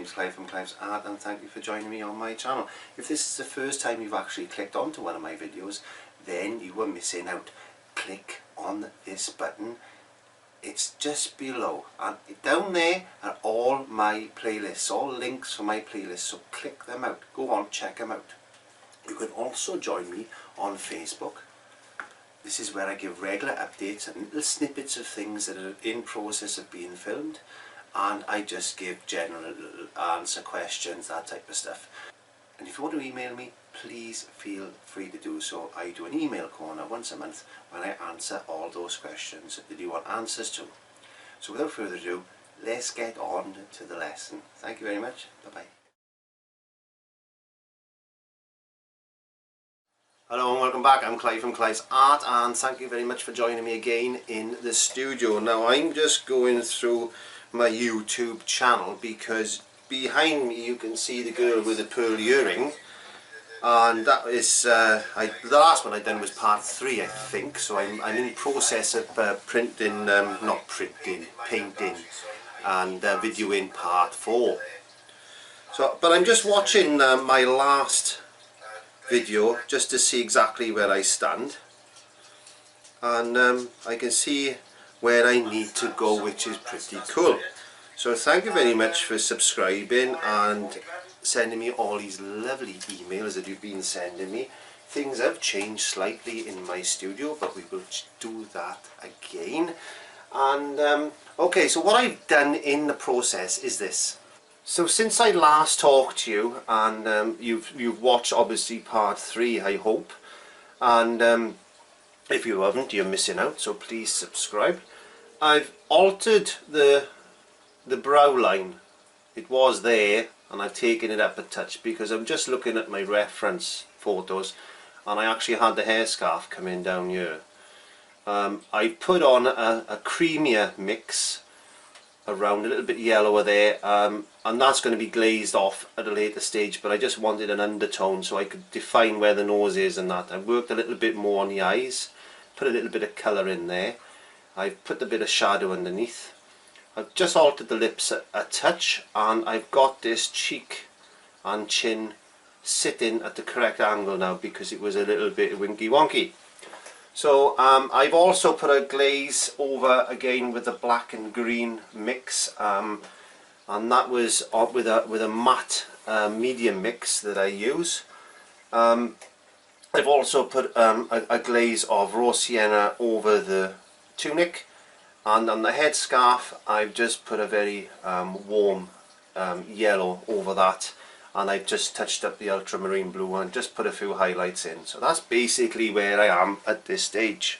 name's Clive from Clive's Art, and thank you for joining me on my channel. If this is the first time you've actually clicked onto one of my videos, then you were missing out. Click on this button. It's just below, and down there are all my playlists, all links for my playlists, so click them out. Go on, check them out. You can also join me on Facebook. This is where I give regular updates and little snippets of things that are in process of being filmed, and I just give general answer questions, that type of stuff. And if you want to email me, please feel free to do so. I do an email corner once a month when I answer all those questions that you want answers to. So without further ado, let's get on to the lesson. Thank you very much. Bye-bye. Hello and welcome back. I'm Clive from Clive's Art, and thank you very much for joining me again in the studio. Now I'm just going through my YouTube channel because behind me you can see the girl with the pearl earring, and that is the last one I done was part 3, I think. So I'm in the process of painting and videoing part 4. So, but I'm just watching my last video just to see exactly where I stand, and I can see where I need to go, which is pretty cool. So thank you very much for subscribing and sending me all these lovely emails that you've been sending me. Things have changed slightly in my studio, but we will do that again. And okay, so what I've done in the process is this. So since I last talked to you, and you've watched obviously part 3, I hope, and if you haven't, you're missing out, so please subscribe. I've altered the brow line. It was there and I've taken it up a touch because I'm just looking at my reference photos, and I actually had the hairscarf coming down here. I put on a creamier mix around, a little bit yellower there, and that's going to be glazed off at a later stage, but I just wanted an undertone so I could define where the nose is and that. I worked a little bit more on the eyes, put a little bit of colour in there. I've put a bit of shadow underneath. I've just altered the lips a touch, and I've got this cheek and chin sitting at the correct angle now because it was a little bit winky wonky. So I've also put a glaze over again with the black and green mix, and that was with a matte medium mix that I use. I've also put a glaze of raw sienna over the tunic, and on the headscarf I've just put a very warm yellow over that, and I've just touched up the ultramarine blue and just put a few highlights in. So that's basically where I am at this stage.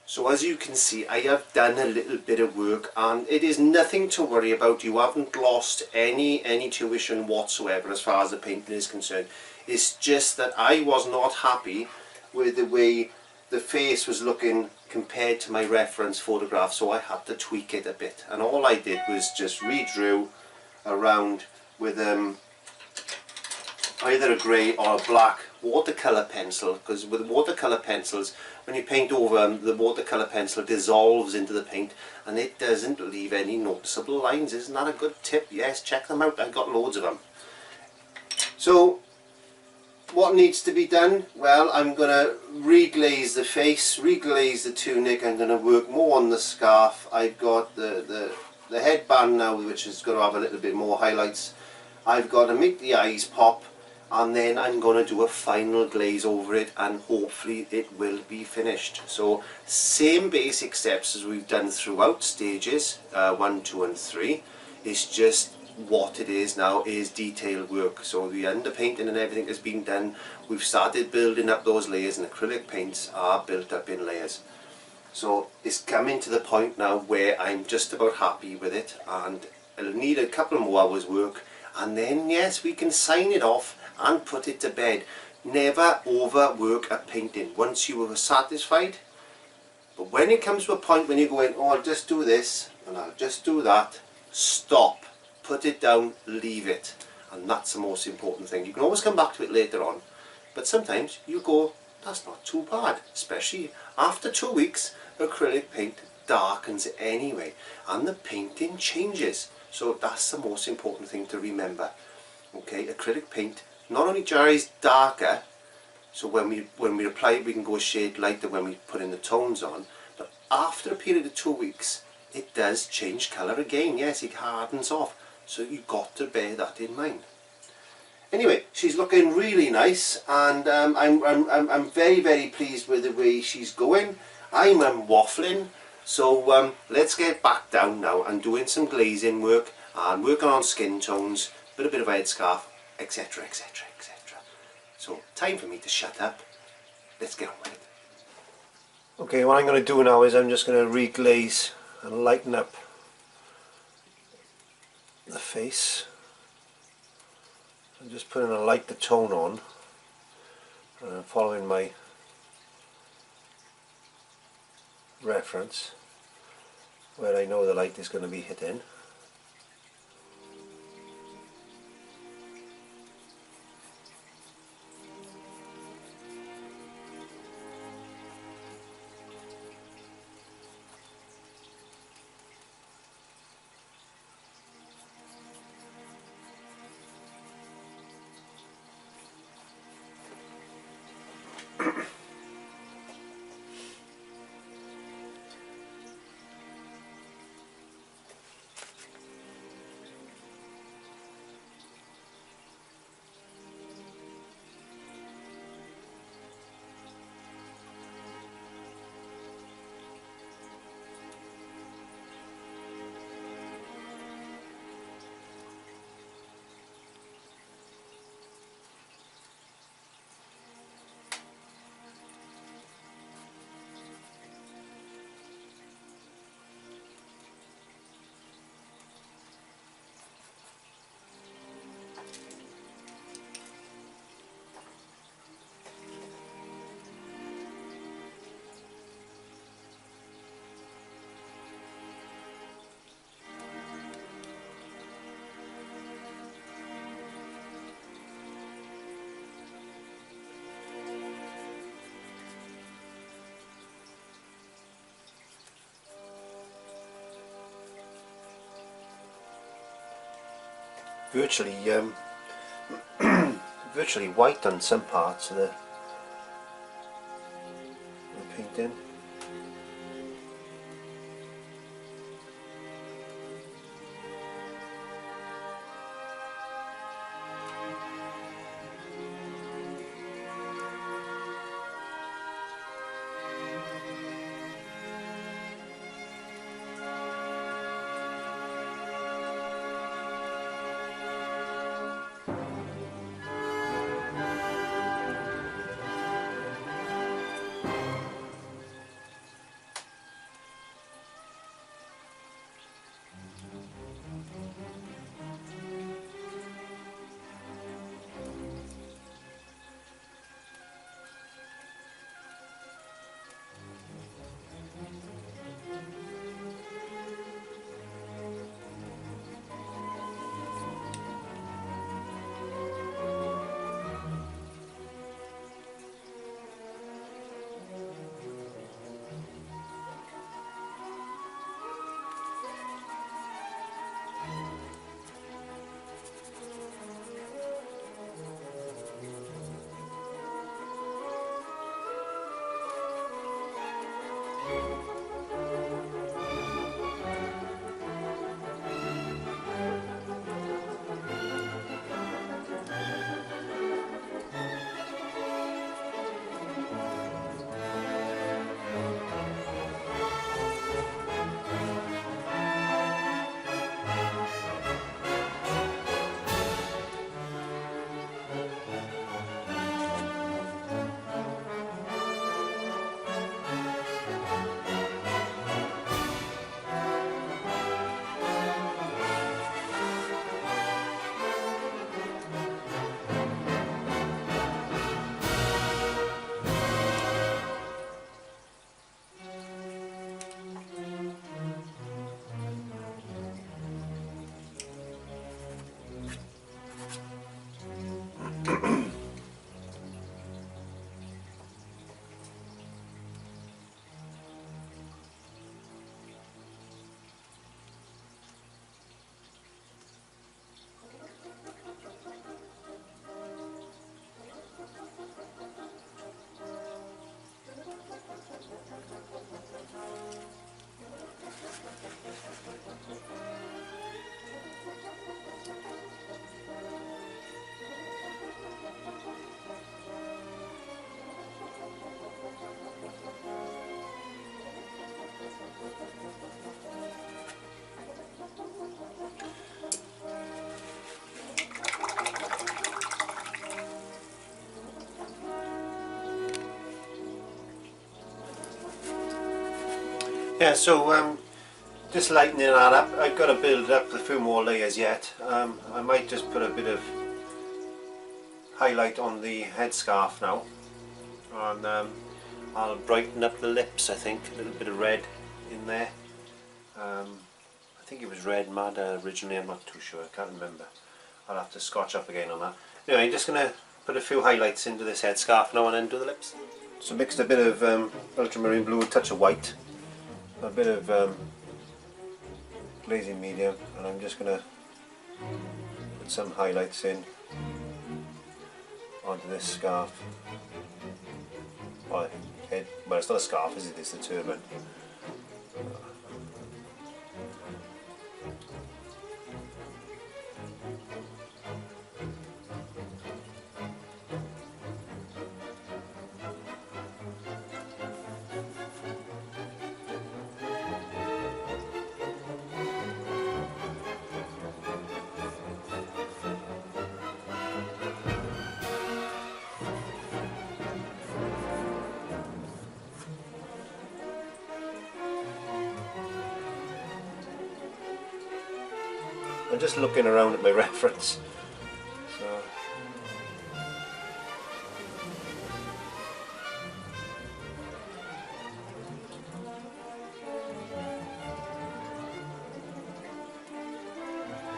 So as you can see, I have done a little bit of work, and it is nothing to worry about. You haven't lost any tuition whatsoever as far as the painting is concerned. It's just that I was not happy with the way the face was looking compared to my reference photograph, so I had to tweak it a bit, and all I did was just redrew around with either a grey or a black watercolour pencil, because with watercolour pencils, when you paint over them, the watercolour pencil dissolves into the paint and it doesn't leave any noticeable lines. Isn't that a good tip? Yes, check them out, I've got loads of them. So what needs to be done? Well, I'm going to reglaze the face, reglaze the tunic. I'm going to work more on the scarf. I've got the headband now, which is going to have a little bit more highlights. I've got to make the eyes pop, and then I'm going to do a final glaze over it, and hopefully it will be finished. So same basic steps as we've done throughout stages 1, 2 and 3. It's just what it is now is detailed work. So the underpainting and everything has been done. We've started building up those layers, and acrylic paints are built up in layers. So it's coming to the point now where I'm just about happy with it, and it'll need a couple more hours work, and then yes, we can sign it off and put it to bed. Never overwork a painting. Once you are satisfied, but when it comes to a point when you're going, oh, I'll just do this and I'll just do that, stop, put it down, leave it, and that's the most important thing. You can always come back to it later on, but sometimes you go, that's not too bad. Especially after 2 weeks, acrylic paint darkens anyway, and the painting changes. So that's the most important thing to remember. Okay, acrylic paint not only dries darker, so when we apply it we can go a shade lighter when we put in the tones on, but after a period of 2 weeks it does change colour again. Yes, it hardens off, so you've got to bear that in mind. Anyway, she's looking really nice, and I'm very pleased with the way she's going. I'm waffling, so let's get back down now and doing some glazing work and working on skin tones, a bit of a headscarf, etc, etc, etc. So time for me to shut up. Let's get on with it. Okay, what I'm going to do now is I'm just going to reglaze and lighten up the face. I'm just putting a lighter tone on, following my reference where I know the light is going to be hitting. Virtually virtually white on some parts of the painting. Yeah, so just lightening that up. I've got to build up a few more layers yet. I might just put a bit of highlight on the headscarf now, and I'll brighten up the lips. I think a little bit of red in there. I think it was red madder originally, I'm not too sure, I can't remember. I'll have to scotch up again on that. Anyway, I'm just going to put a few highlights into this headscarf now and then do the lips. So mixed a bit of ultramarine blue, a touch of white, a bit of glazing medium, and I'm just going to put some highlights in onto this scarf. Well, it's not a scarf, is it? It's a turban. I'm just looking around at my reference. So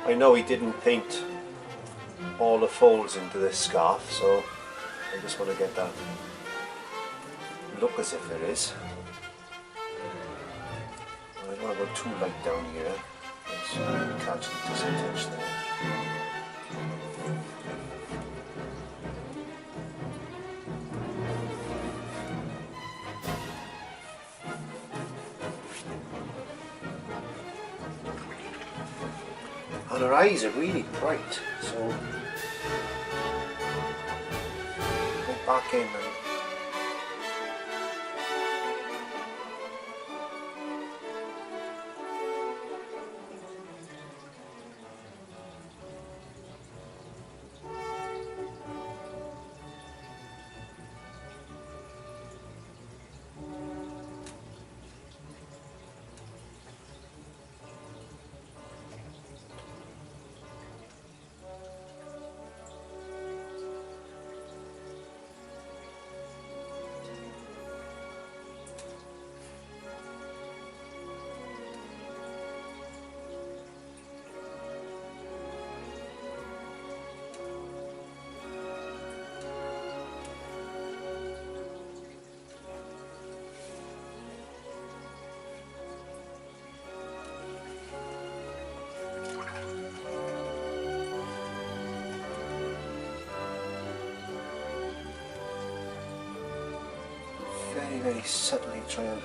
I know he didn't paint all the folds into this scarf, so I just want to get that look as if it is. I don't want to go too light down here. Let's catch it just a touch there. And her eyes are really bright, so go back in and very subtly try and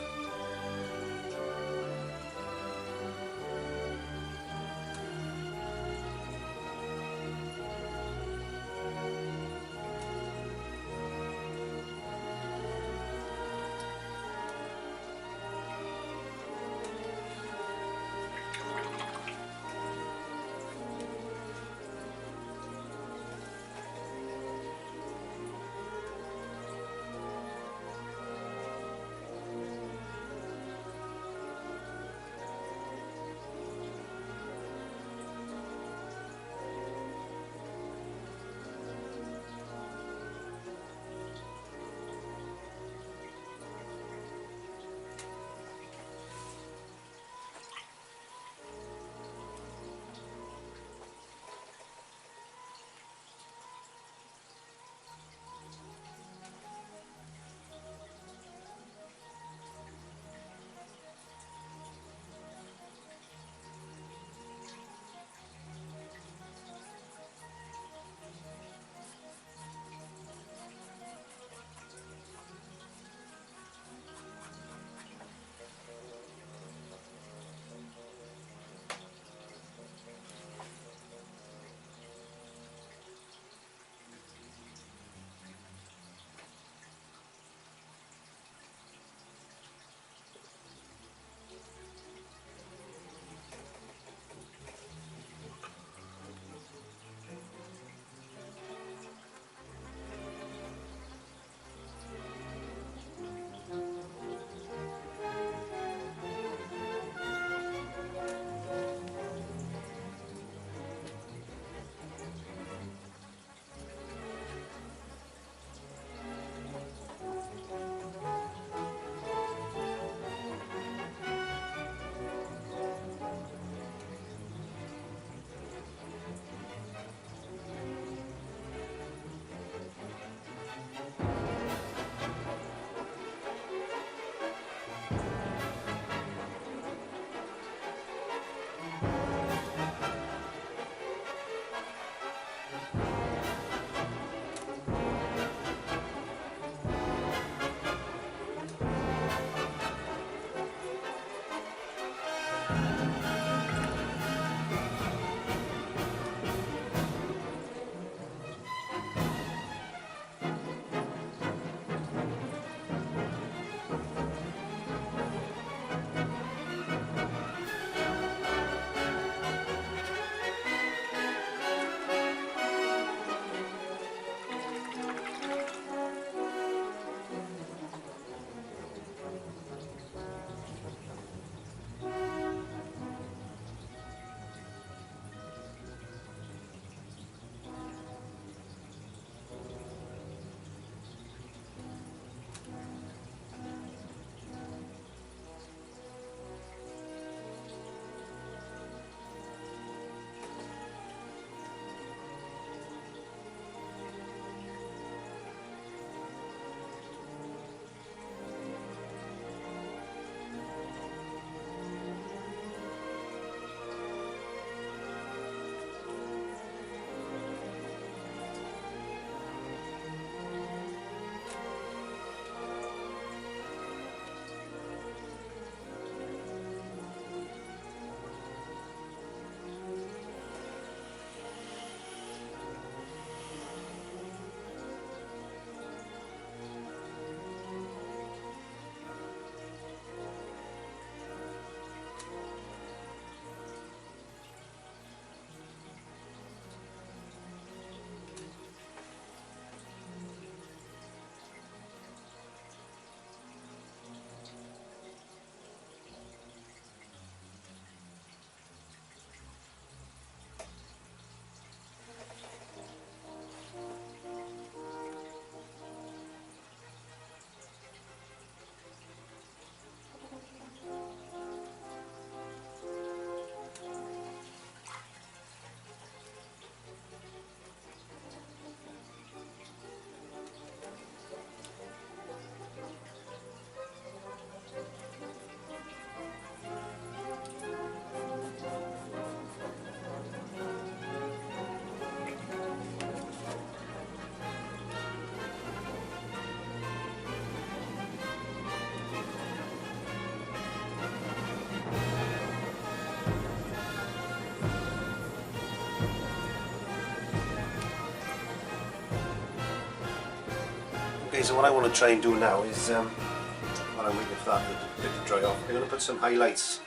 Okay, so what I want to try and do now is, while I'm waiting for that bit to dry off, I'm going to put some highlights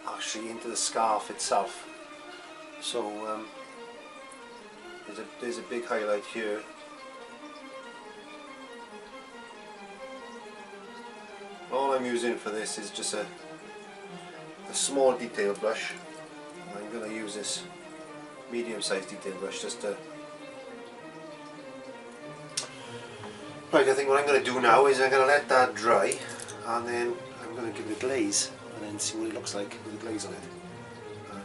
actually into the scarf itself. So there's a big highlight here. All I'm using for this is just a small detail brush. I'm going to use this medium-sized detail brush just to... Right, I think what I'm going to do now is I'm going to let that dry, and then I'm going to give it a glaze and then see what it looks like with the glaze on it. And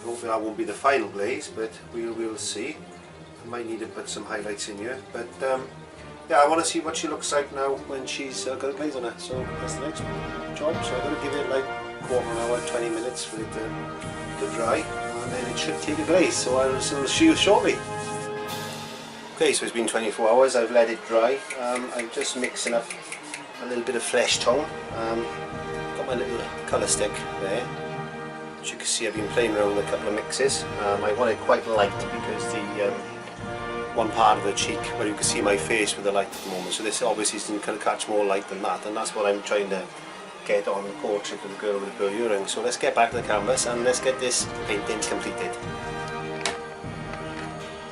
hopefully that won't be the final glaze, but we'll see. I might need to put some highlights in here, but yeah, I want to see what she looks like now when she's got a glaze on her. So that's the next job. So I'm going to give it like quarter an hour, 20 minutes for it to dry, and then it should take a glaze. So I'll see you shortly. Okay, so it's been 24 hours, I've let it dry. I'm just mixing up a little bit of flesh tone. Got my little colour stick there. As you can see, I've been playing around with a couple of mixes. I want it quite light because the one part of the cheek where you can see my face with the light at the moment, so this obviously is going to catch more light than that, and that's what I'm trying to get on the portrait of the girl with the pearl earring. So let's get back to the canvas and let's get this painting completed.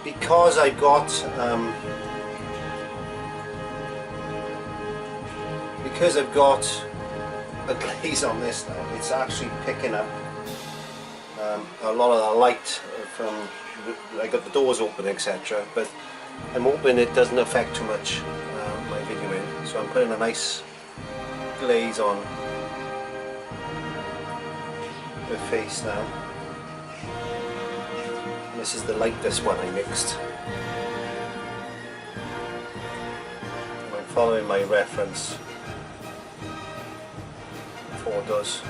Because I've got a glaze on this now, it's actually picking up a lot of the light from, I got the doors open, etc. But I'm hoping it doesn't affect too much my videoing. So I'm putting a nice glaze on the face now. This is the lightest one I mixed. I'm following my reference photos.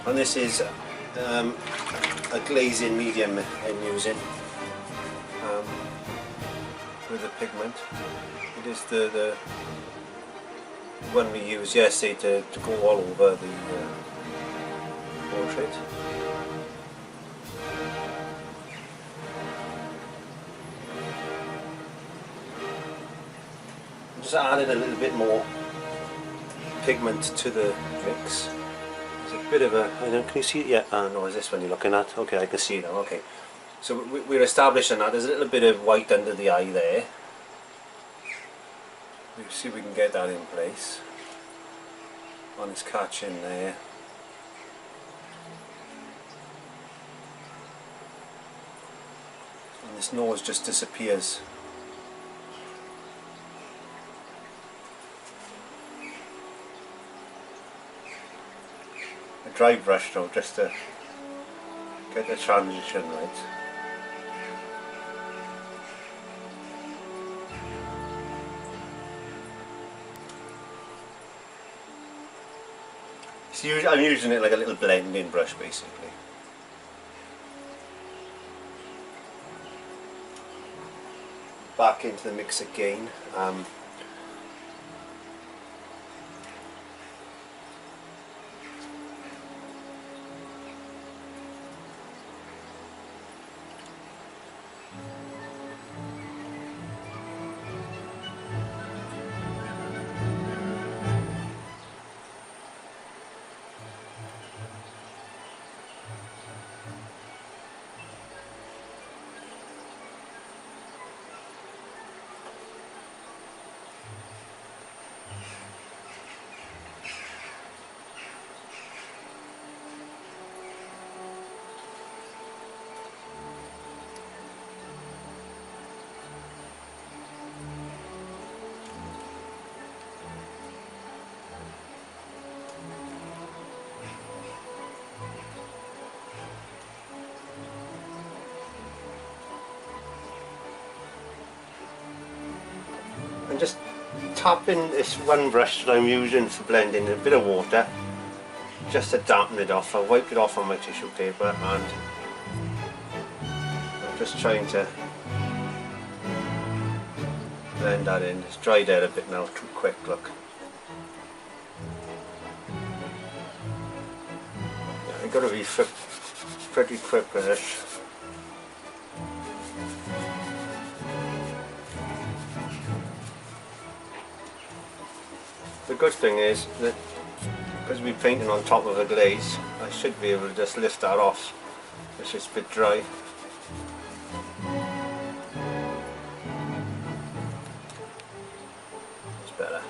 And this is a glazing medium I'm using with the pigment. It is the one we used yesterday to go all over the portrait. I'm just adding a little bit more pigment to the mix. A bit of a, I don't know, can you see it yet? No, is this one you're looking at? Okay, I can see it now, okay. So we're establishing that there's a little bit of white under the eye there. We'll see if we can get that in place. On its catch in there. And this nose just disappears. Dry brush though, just to get the transition right. So I'm using it like a little blending brush basically. Back into the mix again. I'm just tapping this one brush that I'm using for blending in a bit of water just to dampen it off. I'll wipe it off on my tissue paper and I'm just trying to blend that in. It's dried out a bit now, too quick, look. Yeah, I've got to be pretty quick with this. The good thing is that because we're painting on top of a glaze, I should be able to just lift that off. It's just a bit dry. It's better.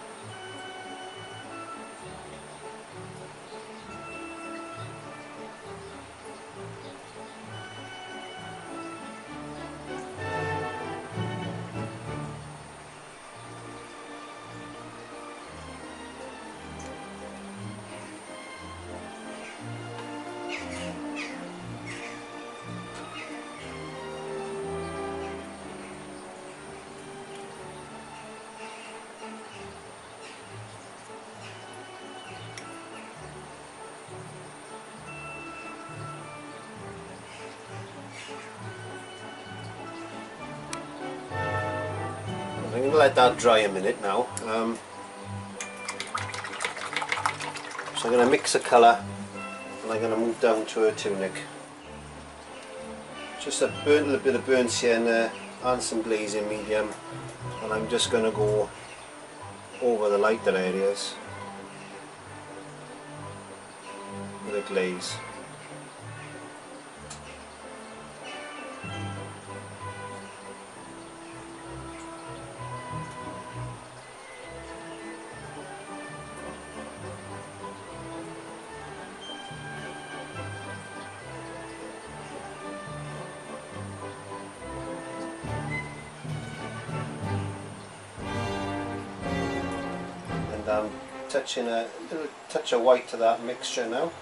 I'm going to let that dry a minute now. So I'm going to mix a colour and I'm going to move down to a tunic. Just a little bit of burnt sienna and some glazing medium, and I'm just going to go over the lighter areas with a glaze. And I'm touching a little touch of white to that mixture now.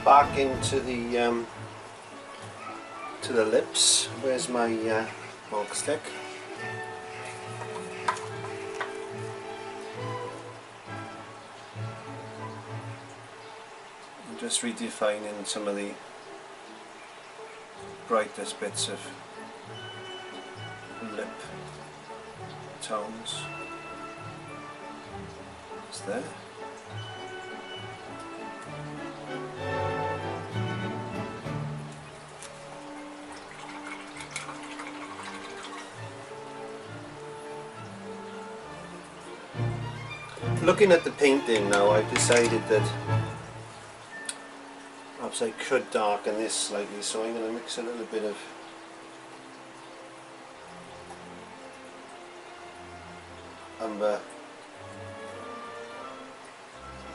Back into the lips. Where's my bog stick? I'm just redefining some of the brightest bits of lip tones. It's there. Looking at the painting now, I've decided that perhaps I could darken this slightly, so I'm going to mix a little bit of umber,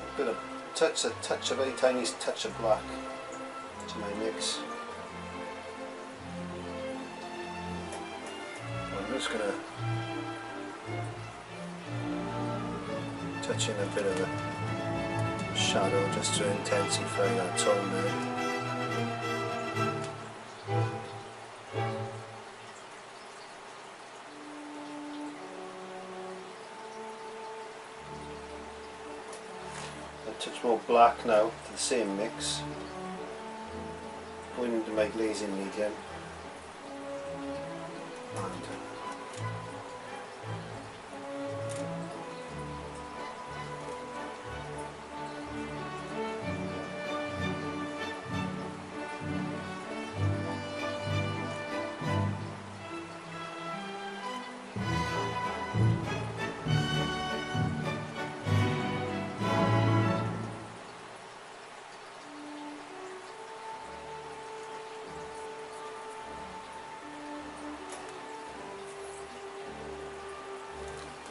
a bit of a very tiny touch of black to my mix. I'm just going to touch in a bit of a shadow just to intensify that tone there. A touch more black now to the same mix. Going into my glazing medium.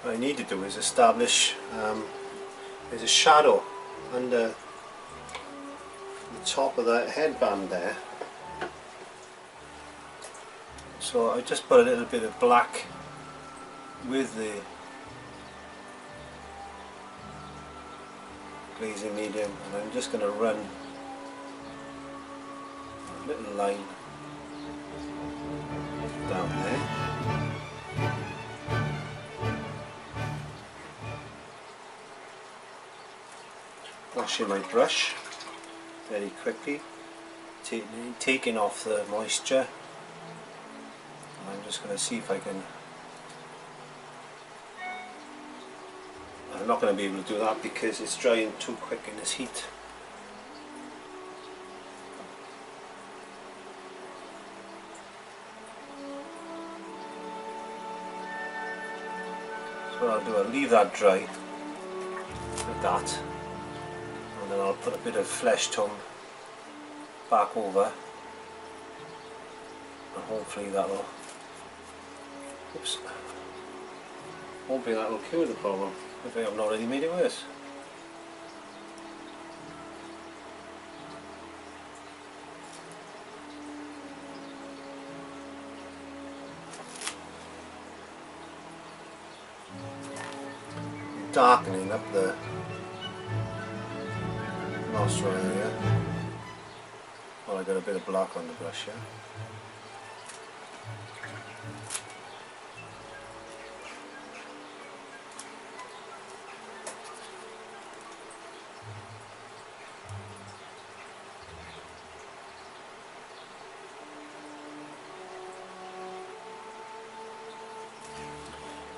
What I need to do is establish there's a shadow under the top of that headband there, so I just put a little bit of black with the glazing medium, and I'm just going to run a little line down there. Washing my brush very quickly, taking off the moisture, and I'm just going to see if I can. I'm not going to be able to do that because it's drying too quick in this heat. So what I'll do, I'll leave that dry like that. And then I'll put a bit of flesh tone back over, and hopefully that'll, hopefully that'll cure the problem if I haven't already made it worse. Darkening up the nostril area. Well, I got a bit of black on the brush here.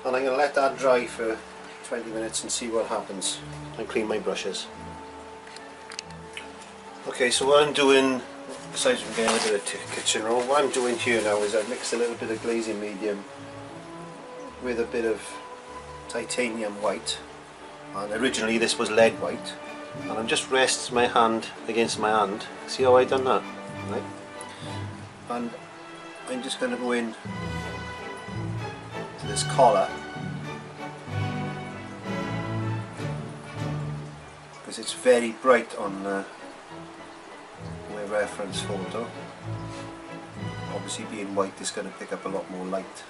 And I'm going to let that dry for 20 minutes and see what happens, and clean my brushes. Okay, so what I'm doing, besides from getting a bit of kitchen roll, what I'm doing here now is I've mixed a little bit of glazing medium with a bit of titanium white, and originally this was lead white, and I'm just rest my hand against my hand. See how I've done that? Right? And I'm just going to go in to this collar, because it's very bright on my reference photo. Obviously being white is going to pick up a lot more light.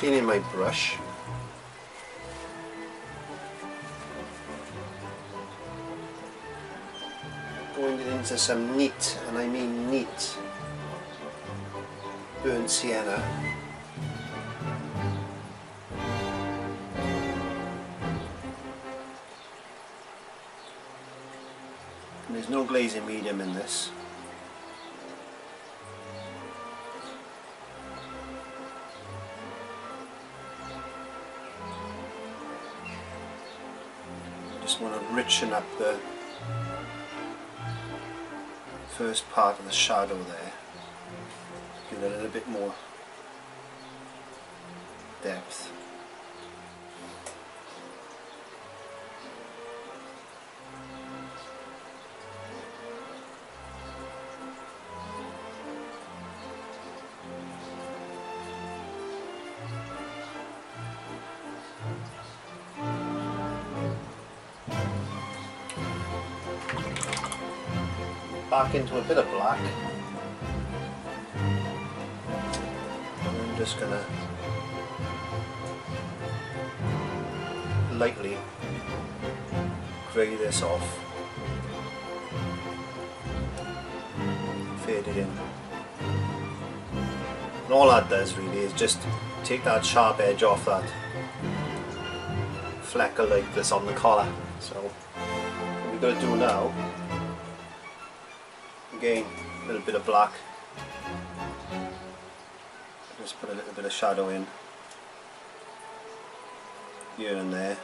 cleaning my brush. Going into some neat, and I mean neat, burnt sienna. And there's no glazing medium in this. Just want to richen up the first part of the shadow there, give it a little bit more depth. Back into a bit of black, and I'm just going to lightly grey this off, fade it in, and all that does really is just take that sharp edge off that fleck of light that's on the collar. So what we're going to do now, again, a little bit of black, just put a little bit of shadow in here and there.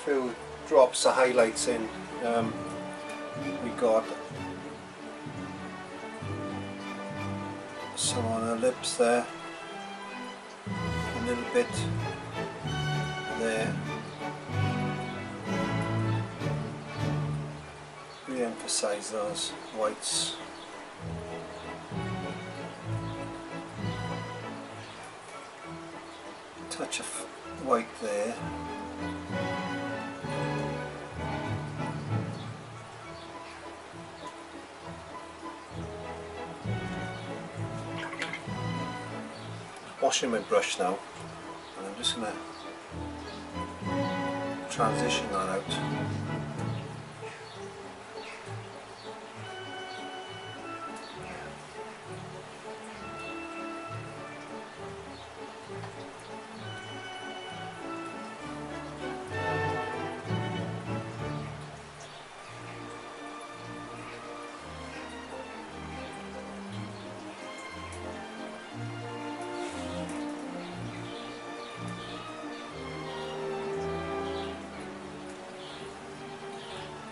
few drops of highlights in. We got some on her lips there, a little bit there. Re-emphasize those whites. Touch of white there. Washing my brush now, and I'm just going to transition that out.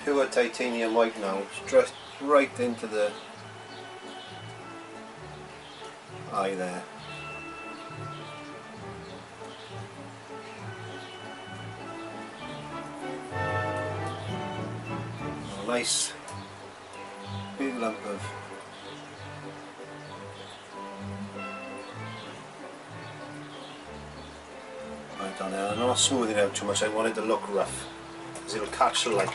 Pure titanium white now, just right into the eye there. A nice big lump of white on there. I'm not smoothing it out too much, I want it to look rough, because it'll catch the light.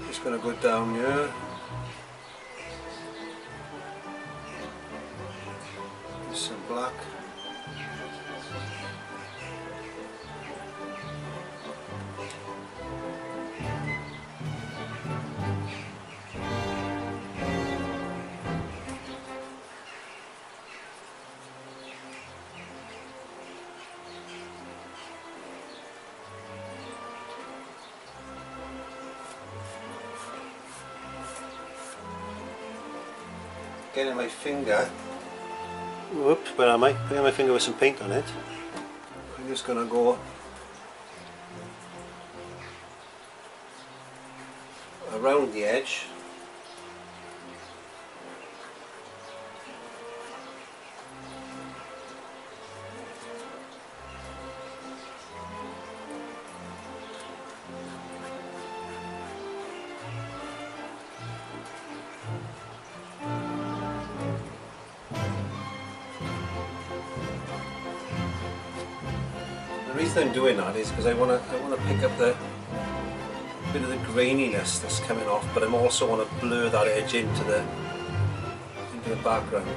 Just going to go down here. Some black. Getting my finger, whoops, where am I? Getting my finger with some paint on it. I'm just going to go around the edge. The reason I'm doing that is because I want to pick up the bit of the graininess that's coming off, but I also want to blur that edge into the background.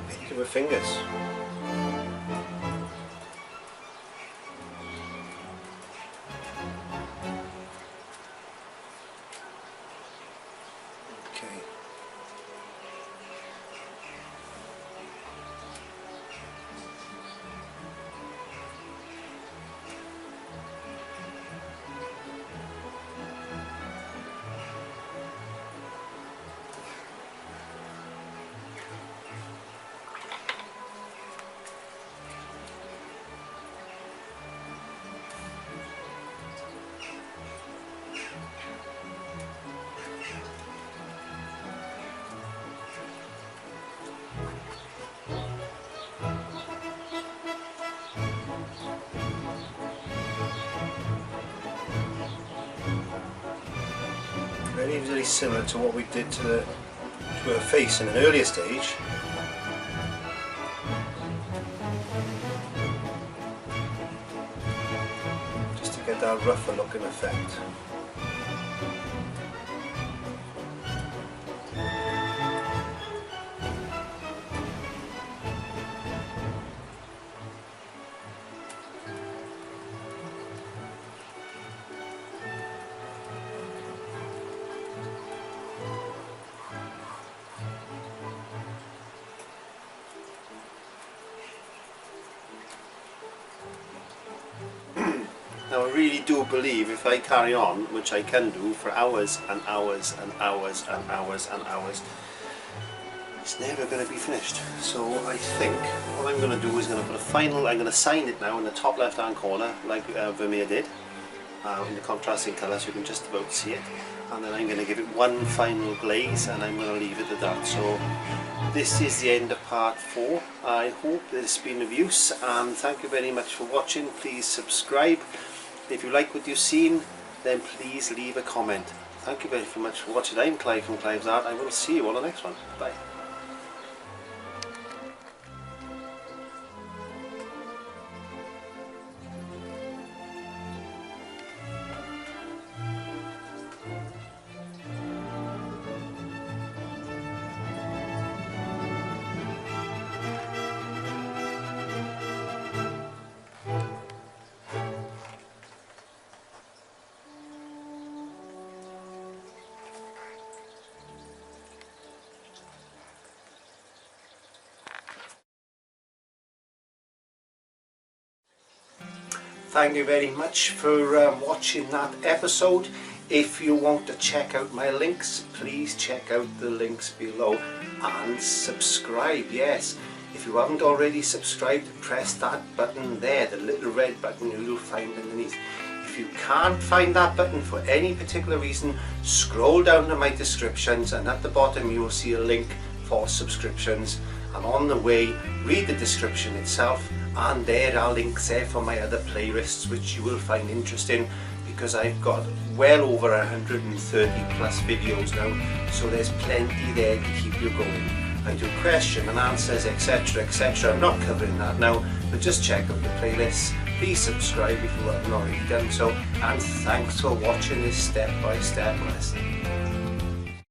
Paint it with fingers. Very similar to what we did to her face in an earlier stage. Just to get that rougher looking effect. Now I really do believe if I carry on, which I can do for hours and hours and hours and hours and hours, it's never going to be finished. So I think what I'm going to do is going to put a final, I'm going to sign it now in the top left hand corner like Vermeer did, in the contrasting colour so you can just about see it, and then I'm going to give it one final glaze and I'm going to leave it at that. So this is the end of part 4. I hope it's been of use, and thank you very much for watching. Please subscribe. If you like what you've seen, then please leave a comment. Thank you very much for watching. I'm Clive from Clive's Art. I will see you on the next one. Bye. Thank you very much for watching that episode. If you want to check out my links, please check out the links below and subscribe. Yes, if you haven't already subscribed, press that button there, the little red button you'll find underneath. If you can't find that button for any particular reason, scroll down to my descriptions and at the bottom you will see a link for subscriptions, and on the way read the description itself, and there are links there for my other playlists which you will find interesting, because I've got well over 130 plus videos now, so there's plenty there to keep you going. I do question and answers, etc, etc. I'm not covering that now, but just check out the playlists. Please subscribe if you haven't already done so, and thanks for watching this step-by-step lesson.